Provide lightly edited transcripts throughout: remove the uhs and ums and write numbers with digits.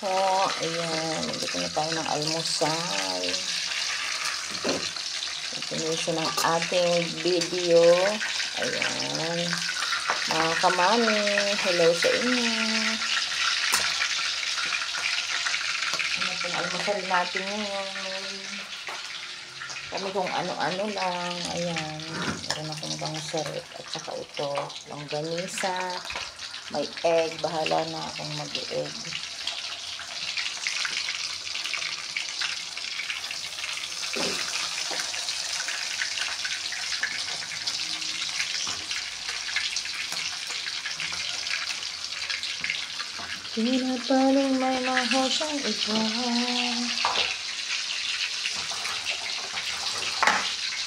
po. Ayan, nandito na tayo ng almusal. Continuation ng ating video. Ayan. Mga kamami, hello sa inyo. Ano pong almusal natin ngayon? Kami kung ano-ano lang. Ayan. Meron akong bangsarit at saka ito. Longganisa. May egg. Bahala na akong mag-egg. Pinapaling may mahosang iba.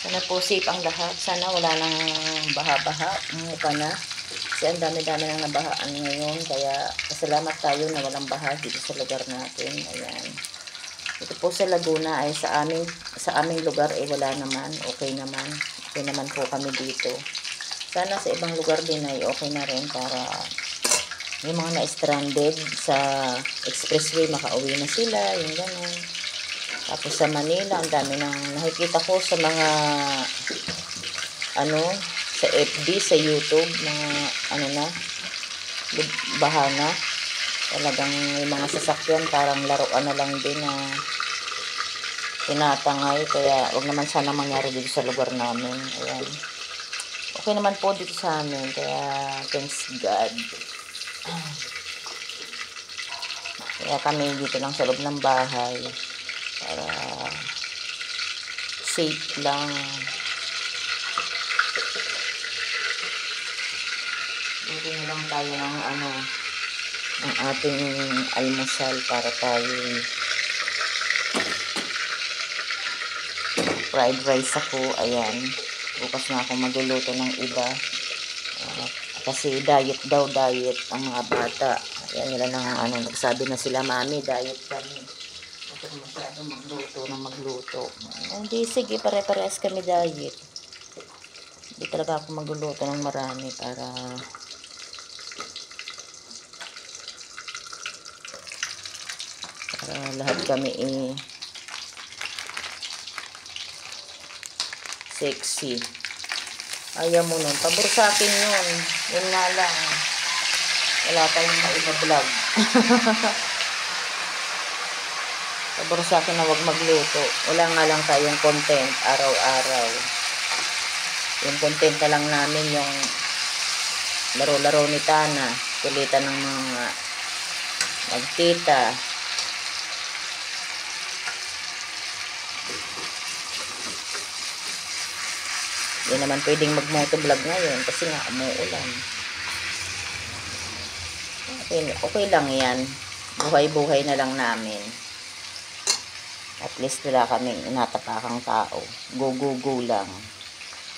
Sana po safe ang lahat. Sana wala nang baha-baha. Mukha na. Kasi ang dami-dami nang nabahaan ngayon. Kaya pasalamat tayo na walang baha dito sa lugar natin. Ayan. Ito po sa Laguna ay sa aming lugar ay wala naman. Okay naman. Okay naman po kami dito. Sana sa ibang lugar din ay okay na rin para yung mga na-stranded sa expressway, makauwi na sila, yung gano'n. Tapos sa Manila, ang dami nang nakikita ko sa mga, sa FB, sa YouTube, mga, bahana. Talagang yung mga sasakyan, parang laruan na lang din na tinatangay. Kaya, wag naman sana mangyari dito sa lugar namin. Ayan. Okay naman po dito sa amin, kaya, thanks God. Kaya kami dito lang sa loob ng bahay para safe lang. Buti na lang tayo ng ating almusal para tayo fried rice ako. Ayan, bukas na ako magluluto ng iba. Kasi diet ang mga bata. Ayan nila nagsabi na sila, mami, diet kami. Bakit masyado magluto. Hindi, sige, pare-parehas kami diet. Hindi talaga ako magluluto ng marami para lahat kami sexy. Ayaw mo nun. Pabor sa akin yun. Yun nga lang. Wala tayong maiba-vlog. Pabor sa akin na wag magluto. Wala nga lang tayong content araw-araw. Yung content na lang namin yung laro-laro ni Tana. Kulitan ng mga magtita. Hindi naman pwedeng mag-motovlog ngayon kasi nga umuulan. Okay lang yan. Buhay-buhay na lang namin. At least wala kaming inatapakang tao. Go lang.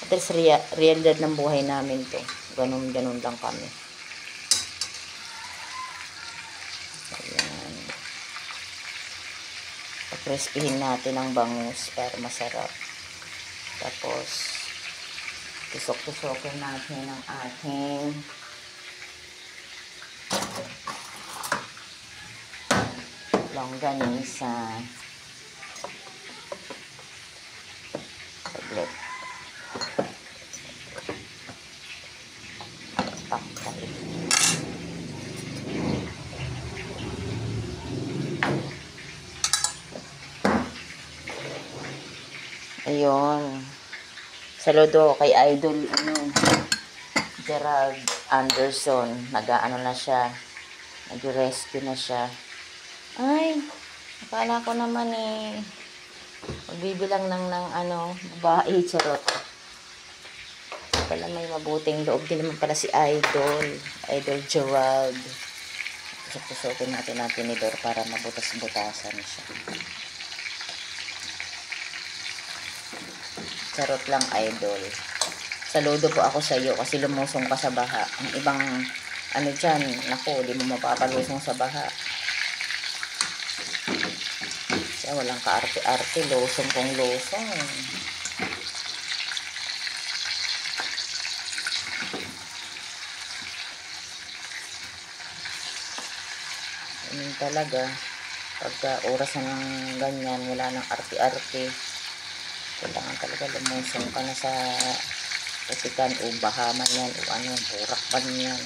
At least realidad ng buhay namin to. Ganun lang kami. Ayan. Pacrispihin natin ang bangus para masarap. Tapos tusok-tusokin natin ang ating longganisa. Saglit. Paktay. Ayun. Saludo kay Idol Gerald Anderson. Nag-ano na siya. Nag-rescue na siya. Ay, akala ko naman magbibilang ng babae, charot. Pala may mabuting loob din naman pala si Idol Gerald. Pusokin natin ang tinidor para mabutas-butasan siya. Charot lang, Idol. Saludo po ako sa iyo kasi lumusong ka sa baha. Ang ibang dyan, naku, di mo mapapalusong sa baha. Kaya walang kaarte-arte, lusong kong lusong. Talaga. Pagka oras na ng ganyan, wala nang arte-arte, kailangan talaga lumusong ka na sa putikan o baha man yan o ano, burak man yan.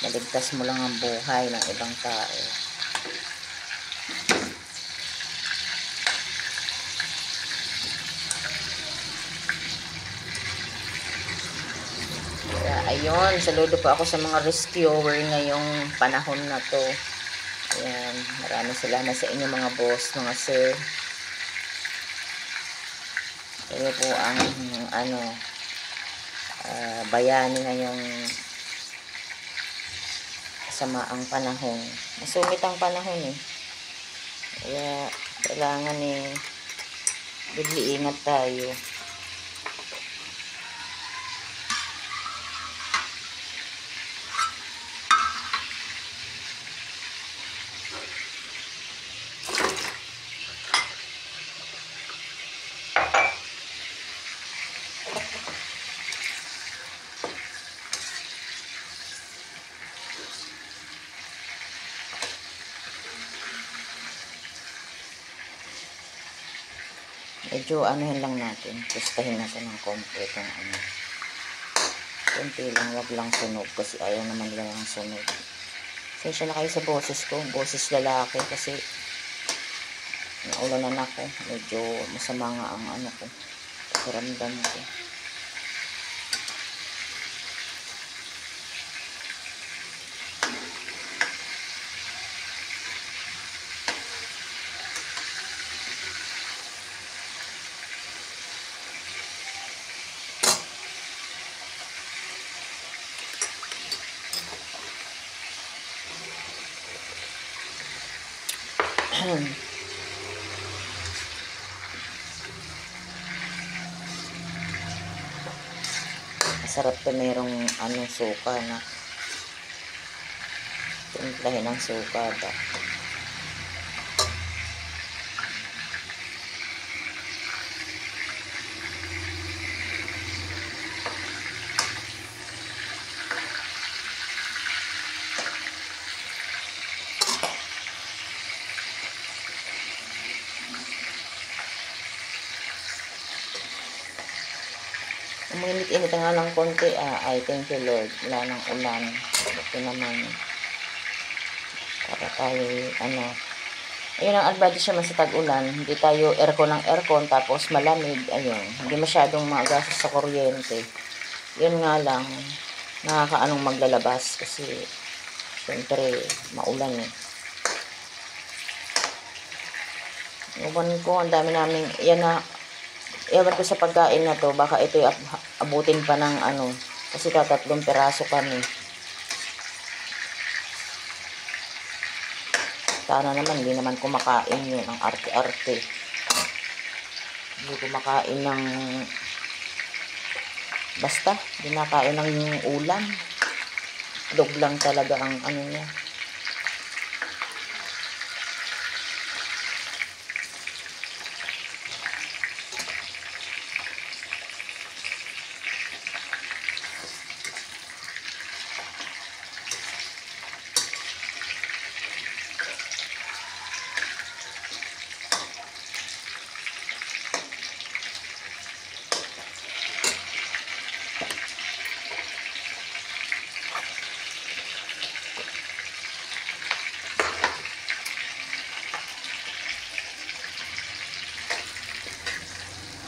Maligtas mo lang ang buhay ng ibang tao. Kaya ayun, saludo po ako sa mga rescuer ngayong panahon na to. Ayan, maraming salamat sa inyo mga boss, mga sir. Kayo po ang ano, bayani ngayong sama ang panahon. Masungit ang panahon eh. Kaya kailangan bigli ingat tayo. Medyo anuhin lang natin, pustahin natin ng konti itong ano. Konti lang, wag lang sunog kasi ayaw naman lang ang sunog. Sensya na kayo sa boses ko, boses lalaki kasi naulanan ako. Medyo masama nga ang ano ko, pakiramdam ko. Masarap to, merong ano, suka na timplahin ng suka ba. Uminit-init nga ng konti, ay thank you Lord, wala nang ulan. Ito naman, para tayo, ano, ayun ang advantage naman sa tag-ulan, hindi tayo aircon ng aircon, tapos malamig, ayun, hindi masyadong magastos sa kuryente. Yun nga lang, nakakaanong maglalabas, kasi, syempre, maulan eh. Ewan ko, ang dami namin, yan na, ewan ko sa pagkain na to, baka ito abutin pa ng ano, kasi 3 peraso kami. Sana naman, hindi naman kumakain yun, ang arte-arte. Hindi kumakain ng, basta, hindi nakain ng ulam. Dog lang talaga ang ano niya.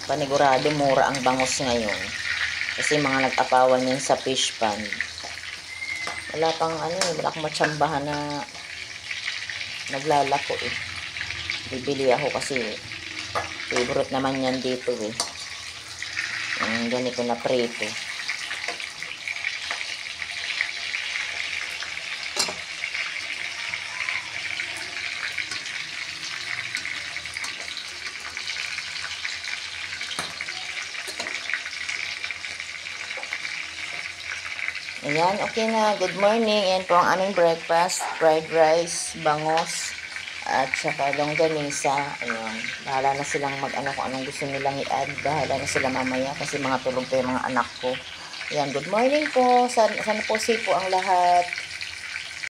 Panigurado mura ang bangus ngayon. Kasi mga nag-apawan yan sa fish pond. Wala pang ano, wala akong matsambahan na naglalako eh. Bibili ako kasi favorite naman yan dito eh. Ang ganito na prito. Ayan, okay na. Good morning. Ayan po ang aming breakfast. Fried rice, bangus, at saka longganisa. Ayan. Bahala na silang mag-ano kung anong gusto nilang i-add. Bahala na sila mamaya kasi mga tulog pa yung mga anak ko. Ayan, good morning po. Sana po safe po ang lahat.